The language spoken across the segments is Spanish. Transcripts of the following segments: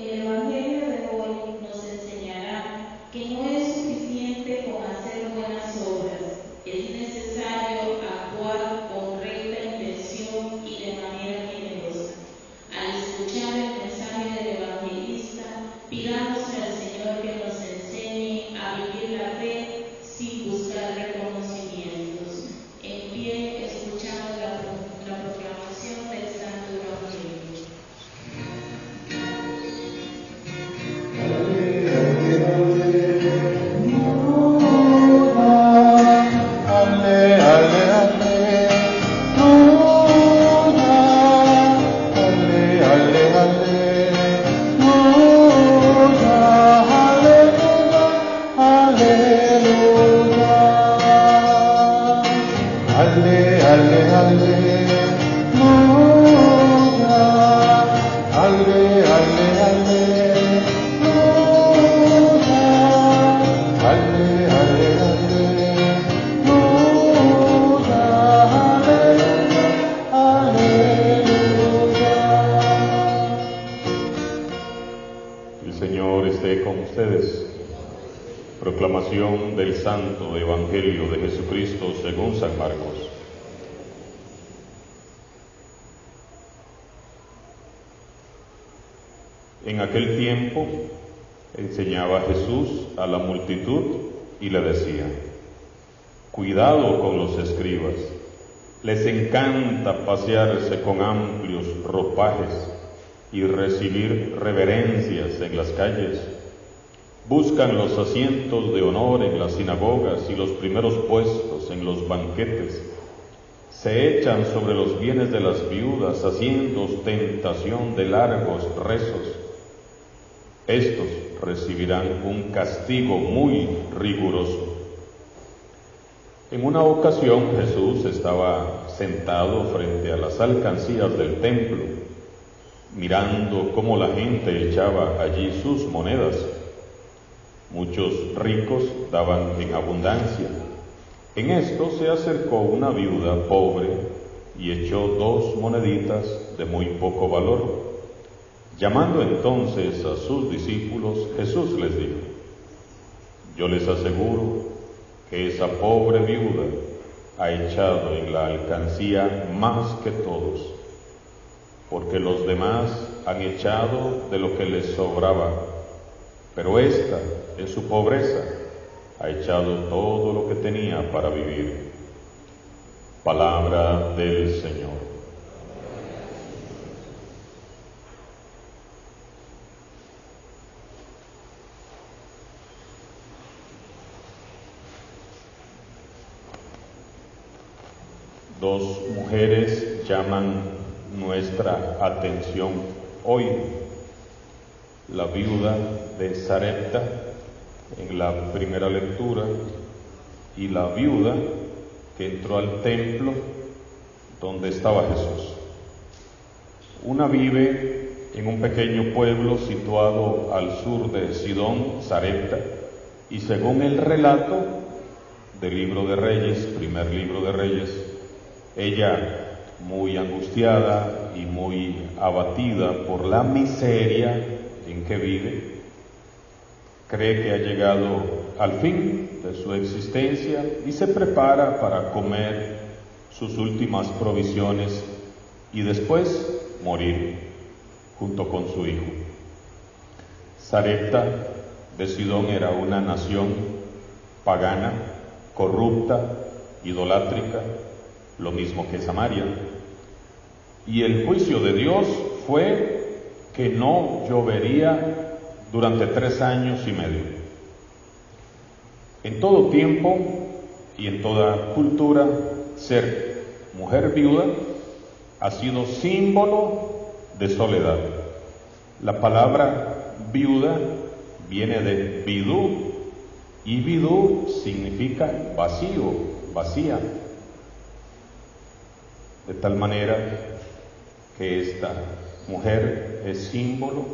El Evangelio de hoy nos enseñará que no es suficiente con hacer buenas obras, es necesario actuar con recta intención y de manera generosa. Al escuchar el mensaje del evangelista, pidamos al Señor que nos enseñe a vivir la fe sin buscar reconocimientos. En pie, escuchamos la proclamación del Santo Evangelio. Proclamación del Santo Evangelio de Jesucristo según San Marcos. En aquel tiempo enseñaba Jesús a la multitud y le decía: cuidado con los escribas, les encanta pasearse con amplios ropajes y recibir reverencias en las calles. Buscan los asientos de honor en las sinagogas y los primeros puestos en los banquetes. Se echan sobre los bienes de las viudas, haciendo ostentación de largos rezos. Estos recibirán un castigo muy riguroso. En una ocasión Jesús estaba sentado frente a las alcancías del templo, mirando cómo la gente echaba allí sus monedas. Muchos ricos daban en abundancia. En esto se acercó una viuda pobre y echó 2 moneditas de muy poco valor. Llamando entonces a sus discípulos, Jesús les dijo: yo les aseguro que esa pobre viuda ha echado en la alcancía más que todos, porque los demás han echado de lo que les sobraba, pero ésta, en su pobreza, ha echado todo lo que tenía para vivir. Palabra del Señor. Dos mujeres llaman nuestra atención hoy: la viuda de Sarepta en la primera lectura y la viuda que entró al templo donde estaba Jesús. Una vive en un pequeño pueblo situado al sur de Sidón, Sarepta, y según el relato del libro de Reyes, primer libro de Reyes, ella, muy angustiada y muy abatida por la miseria en que vive, cree que ha llegado al fin de su existencia y se prepara para comer sus últimas provisiones y después morir junto con su hijo. Sarepta de Sidón era una nación pagana, corrupta, idolátrica, lo mismo que Samaria. Y el juicio de Dios fue que no llovería durante 3 años y medio. En todo tiempo y en toda cultura, ser mujer viuda ha sido símbolo de soledad. La palabra viuda viene de vidú, y vidú significa vacío, vacía. De tal manera que esta mujer es símbolo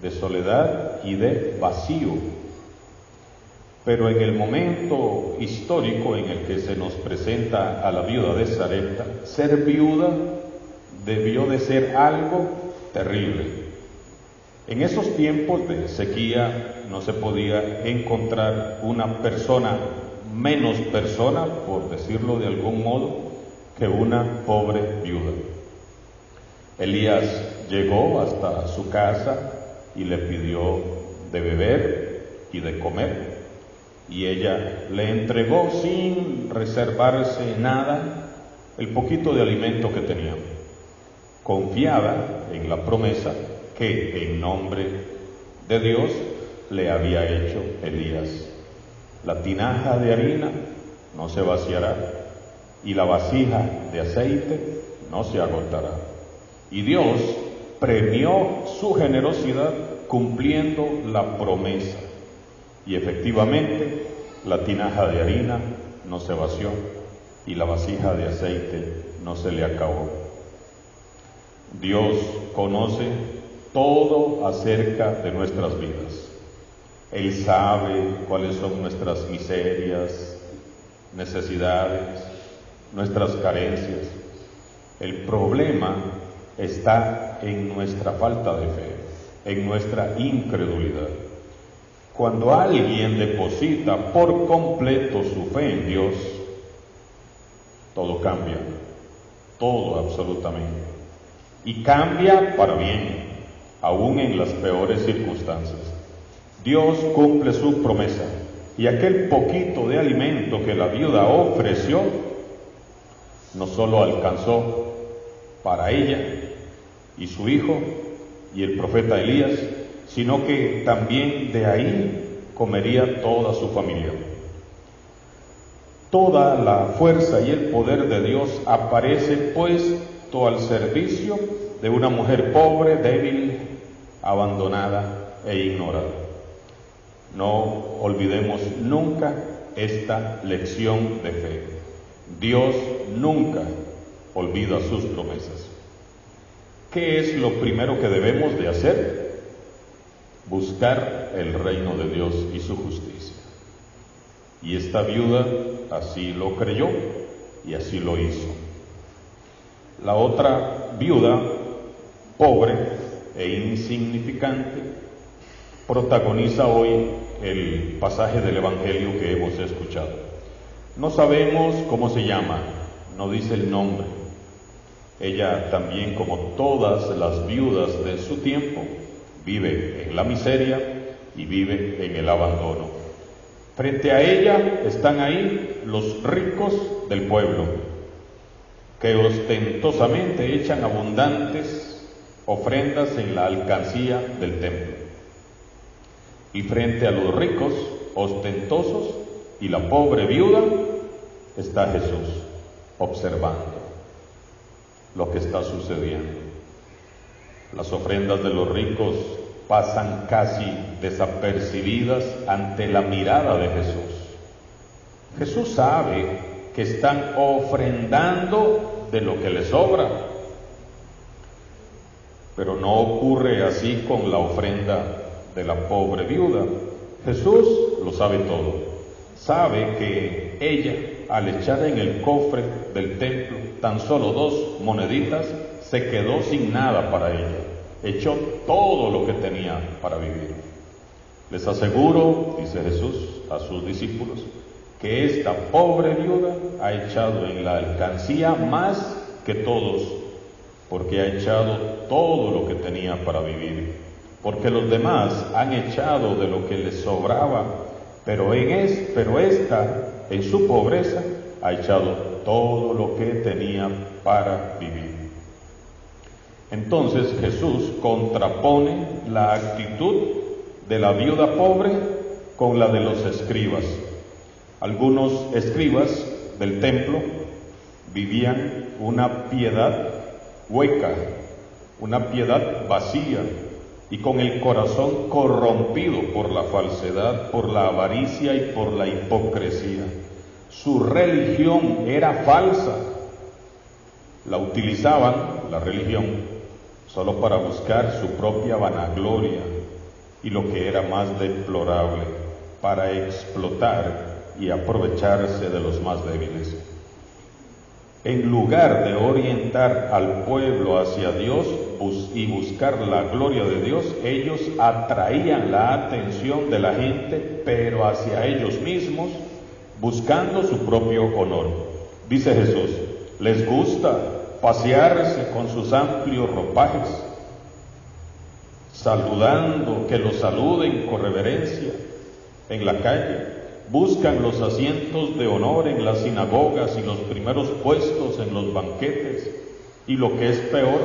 de soledad y de vacío. Pero en el momento histórico en el que se nos presenta a la viuda de Sarepta, ser viuda debió de ser algo terrible. En esos tiempos de sequía no se podía encontrar una persona, menos persona, por decirlo de algún modo, que una pobre viuda. Elías llegó hasta su casa y le pidió de beber y de comer, y ella le entregó sin reservarse nada el poquito de alimento que tenía, confiada en la promesa que en nombre de Dios le había hecho Elías. La tinaja de harina no se vaciará y la vasija de aceite no se agotará. Y Dios premió su generosidad cumpliendo la promesa. Y efectivamente, la tinaja de harina no se vació y la vasija de aceite no se le acabó. Dios conoce todo acerca de nuestras vidas. Él sabe cuáles son nuestras miserias, necesidades, nuestras carencias. El problema está en nuestra falta de fe, en nuestra incredulidad. Cuando alguien deposita por completo su fe en Dios, todo cambia, todo absolutamente. Y cambia para bien, aún en las peores circunstancias. Dios cumple su promesa, y aquel poquito de alimento que la viuda ofreció, no solo alcanzó para ella y su hijo y el profeta Elías, sino que también de ahí comería toda su familia. Toda la fuerza y el poder de Dios aparece puesto al servicio de una mujer pobre, débil, abandonada e ignorada. No olvidemos nunca esta lección de fe. Dios nunca olvida sus promesas. ¿Qué es lo primero que debemos de hacer? Buscar el reino de Dios y su justicia. Y esta viuda así lo creyó y así lo hizo. La otra viuda, pobre e insignificante, protagoniza hoy el pasaje del Evangelio que hemos escuchado. No sabemos cómo se llama, no dice el nombre. Ella también, como todas las viudas de su tiempo, vive en la miseria y vive en el abandono. Frente a ella están ahí los ricos del pueblo, que ostentosamente echan abundantes ofrendas en la alcancía del templo. Y frente a los ricos ostentosos y la pobre viuda está Jesús observando lo que está sucediendo. Las ofrendas de los ricos pasan casi desapercibidas ante la mirada de Jesús. Jesús sabe que están ofrendando de lo que les sobra, pero no ocurre así con la ofrenda de la pobre viuda. Jesús lo sabe todo. Sabe que ella, al echar en el cofre del templo tan solo 2 moneditas, se quedó sin nada para ella. Echó todo lo que tenía para vivir. Les aseguro, dice Jesús a sus discípulos, que esta pobre viuda ha echado en la alcancía más que todos, porque ha echado todo lo que tenía para vivir. Porque los demás han echado de lo que les sobraba, pero esta, en su pobreza, ha echado todo lo que tenía para vivir. Entonces Jesús contrapone la actitud de la viuda pobre con la de los escribas. Algunos escribas del templo vivían una piedad hueca, una piedad vacía, y con el corazón corrompido por la falsedad, por la avaricia y por la hipocresía. Su religión era falsa. La utilizaban, la religión, solo para buscar su propia vanagloria y, lo que era más deplorable, para explotar y aprovecharse de los más débiles. en lugar de orientar al pueblo hacia Dios y buscar la gloria de Dios, ellos atraían la atención de la gente, pero hacia ellos mismos, buscando su propio honor. Dice Jesús, les gusta pasearse con sus amplios ropajes, saludando, que los saluden con reverencia en la calle. Buscan los asientos de honor en las sinagogas y los primeros puestos en los banquetes, y lo que es peor,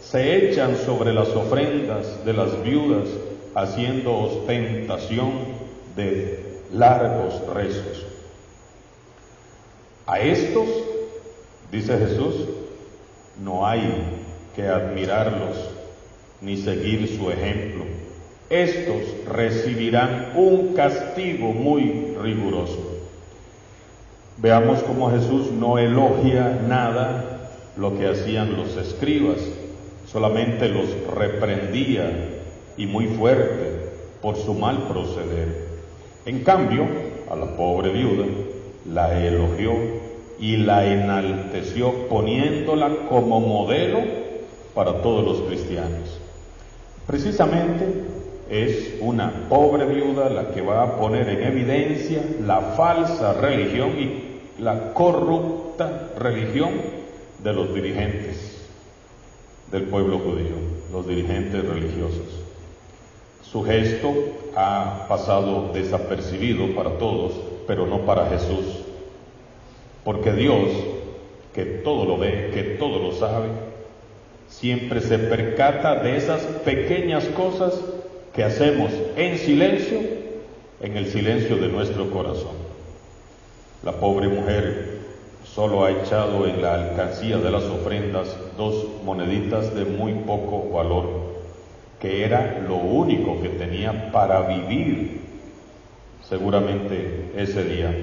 se echan sobre las ofrendas de las viudas, haciendo ostentación de largos rezos. A estos, dice Jesús, no hay que admirarlos ni seguir su ejemplo. Estos recibirán un castigo muy riguroso. Veamos cómo Jesús no elogia nada lo que hacían los escribas, solamente los reprendía, y muy fuerte, por su mal proceder. En cambio, a la pobre viuda la elogió y la enalteció, poniéndola como modelo para todos los cristianos. Precisamente es una pobre viuda la que va a poner en evidencia la falsa religión y la corrupta religión de los dirigentes del pueblo judío, los dirigentes religiosos. Su gesto ha pasado desapercibido para todos, pero no para Jesús, porque Dios, que todo lo ve, que todo lo sabe, siempre se percata de esas pequeñas cosas que hacemos en silencio, en el silencio de nuestro corazón. La pobre mujer solo ha echado en la alcancía de las ofrendas 2 moneditas de muy poco valor, que era lo único que tenía para vivir seguramente ese día.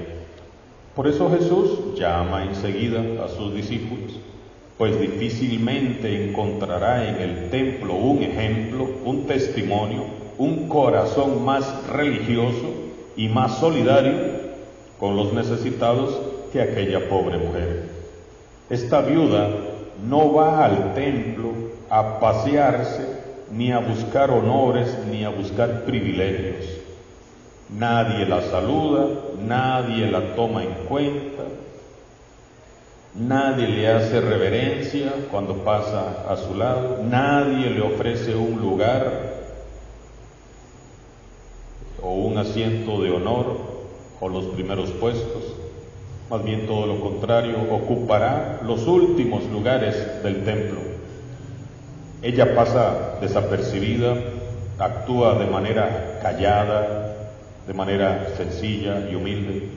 Por eso Jesús llama enseguida a sus discípulos, pues difícilmente encontrará en el templo un ejemplo, un testimonio, un corazón más religioso y más solidario con los necesitados que aquella pobre mujer. Esta viuda no va al templo a pasearse, ni a buscar honores, ni a buscar privilegios. Nadie la saluda, nadie la toma en cuenta, nadie le hace reverencia cuando pasa a su lado, nadie le ofrece un lugar o un asiento de honor o los primeros puestos. Más bien todo lo contrario, ocupará los últimos lugares del templo. Ella pasa desapercibida, actúa de manera callada, de manera sencilla y humilde.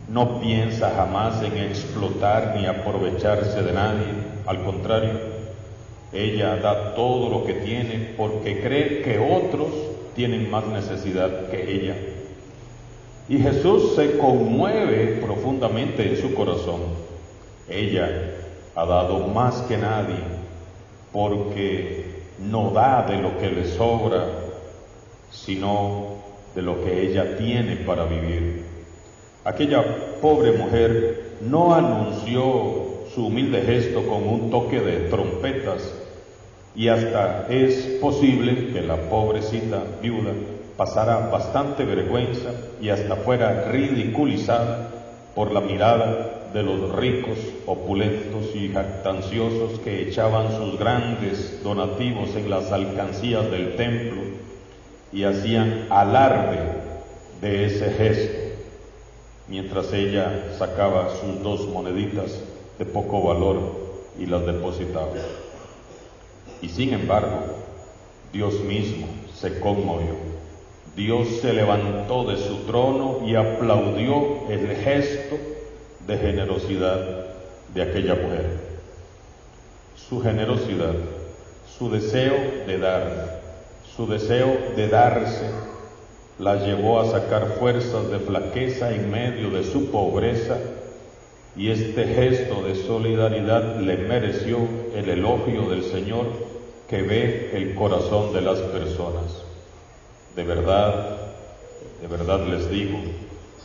No piensa jamás en explotar ni aprovecharse de nadie. Al contrario, ella da todo lo que tiene porque cree que otros tienen más necesidad que ella. Y Jesús se conmueve profundamente en su corazón. Ella ha dado más que nadie, porque no da de lo que le sobra, sino de lo que ella tiene para vivir. Aquella pobre mujer no anunció su humilde gesto con un toque de trompetas, y hasta es posible que la pobrecita viuda pasara bastante vergüenza y hasta fuera ridiculizada por la mirada de los ricos, opulentos y jactanciosos que echaban sus grandes donativos en las alcancías del templo y hacían alarde de ese gesto, mientras ella sacaba sus 2 moneditas de poco valor y las depositaba. Y sin embargo, Dios mismo se conmovió. Dios se levantó de su trono y aplaudió el gesto de generosidad de aquella mujer. Su generosidad, su deseo de dar, su deseo de darse, la llevó a sacar fuerzas de flaqueza en medio de su pobreza, y este gesto de solidaridad le mereció el elogio del Señor, que ve el corazón de las personas. De verdad les digo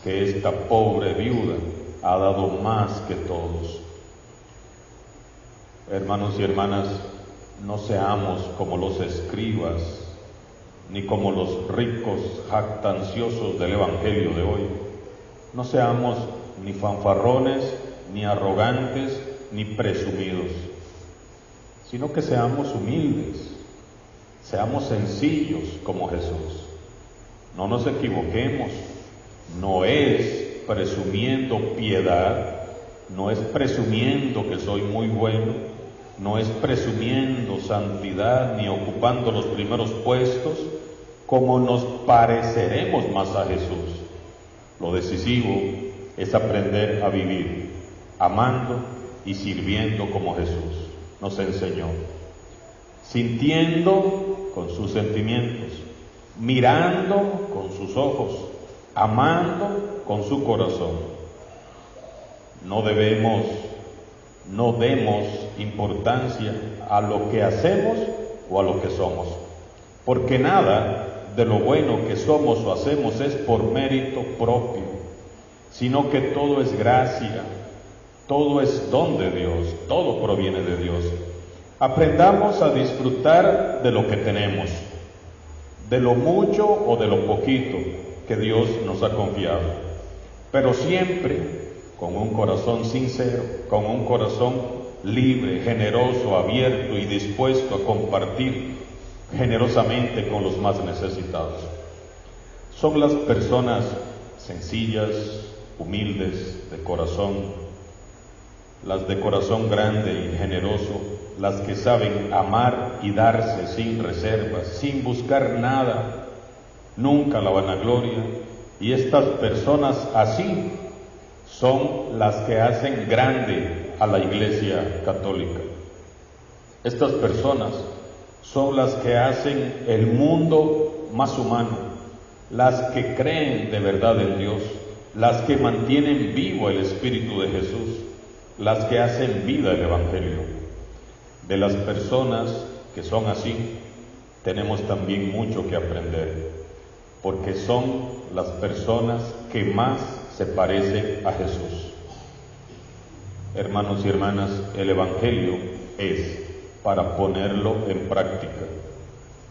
que esta pobre viuda ha dado más que todos. Hermanos y hermanas, no seamos como los escribas, ni como los ricos jactanciosos del Evangelio de hoy. No seamos ni fanfarrones, ni arrogantes, ni presumidos, sino que seamos humildes, seamos sencillos como Jesús. No nos equivoquemos, no es presumiendo piedad, no es presumiendo que soy muy bueno, no es presumiendo santidad ni ocupando los primeros puestos, como nos pareceremos más a Jesús. Lo decisivo es aprender a vivir amando y sirviendo como Jesús nos enseñó, sintiendo con sus sentimientos, mirando con sus ojos, amando con su corazón. No demos importancia a lo que hacemos o a lo que somos, porque nada de lo bueno que somos o hacemos es por mérito propio, sino que todo es gracia, todo es don de Dios, todo proviene de Dios. Aprendamos a disfrutar de lo que tenemos, de lo mucho o de lo poquito que Dios nos ha confiado, pero siempre con un corazón sincero, con un corazón libre, generoso, abierto y dispuesto a compartir generosamente con los más necesitados. Son las personas sencillas, humildes, de corazón, las de corazón grande y generoso, las que saben amar y darse sin reservas, sin buscar nada, nunca la vanagloria, y estas personas así son las que hacen grande a la Iglesia Católica. Estas personas son las que hacen el mundo más humano, las que creen de verdad en Dios, las que mantienen vivo el Espíritu de Jesús, las que hacen vida el Evangelio. De las personas que son así, tenemos también mucho que aprender, porque son las personas que más se parecen a Jesús. Hermanos y hermanas, el Evangelio es para ponerlo en práctica.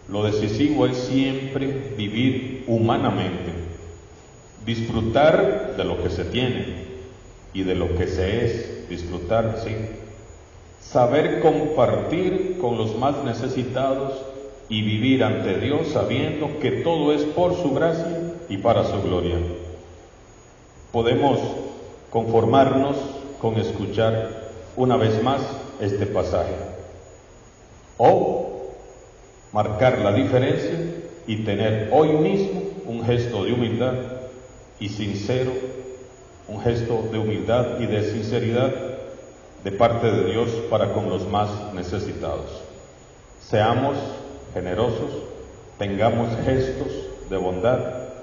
Lo decisivo es siempre vivir humanamente, disfrutar de lo que se tiene y de lo que se es, disfrutar, sí. Saber compartir con los más necesitados y vivir ante Dios sabiendo que todo es por su gracia y para su gloria. Podemos conformarnos con escuchar una vez más este pasaje, o marcar la diferencia y tener hoy mismo un gesto de humildad y sincero, un gesto de humildad y de sinceridad de parte de Dios para con los más necesitados. Seamos generosos, tengamos gestos de bondad,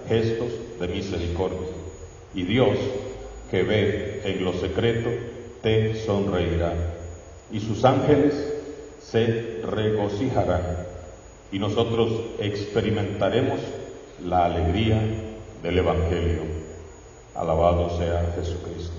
gestos de misericordia, y Dios, que ve en lo secreto, te sonreirá, y sus ángeles se regocijarán, y nosotros experimentaremos la alegría del Evangelio. Alabado sea Jesucristo.